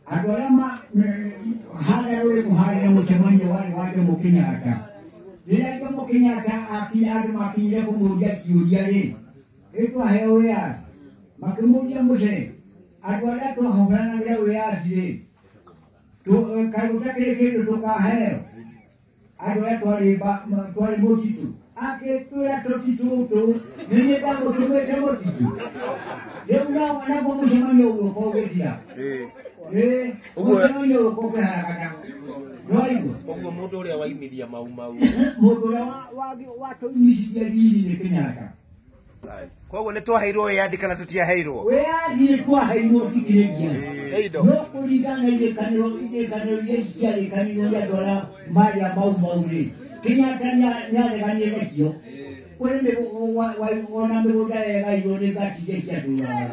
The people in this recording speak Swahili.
Agora hada ule muhari mtemani wale wake Mukinyata. Bila kwa Mukinyata akiada makile kumuja kiudiare. Itu hewe ya. Makemuja muse. Agora to hobana bila weya sire. To karuta kile to ka he. Agora to ale motitu. Ake tura totitu to. Nene ba motitu. Leo na wana kwa mtemani huyo kwa wedia. Uguo kope harakata. Noigo. Uguo mundu uria waimithia mau. Mundu uria wato imithia dini ni Kenyatta. Koguo ni twaheirwo wiyathi kana tutiaheirwo? Wiyathi ni twaheirwo tikirigia. No kurigana ile kaniro ile kaniro ya dola mali ya mau ri. Kenyatta nyareganie nakio. Kwene wana migunda ega igore gatije kia dola.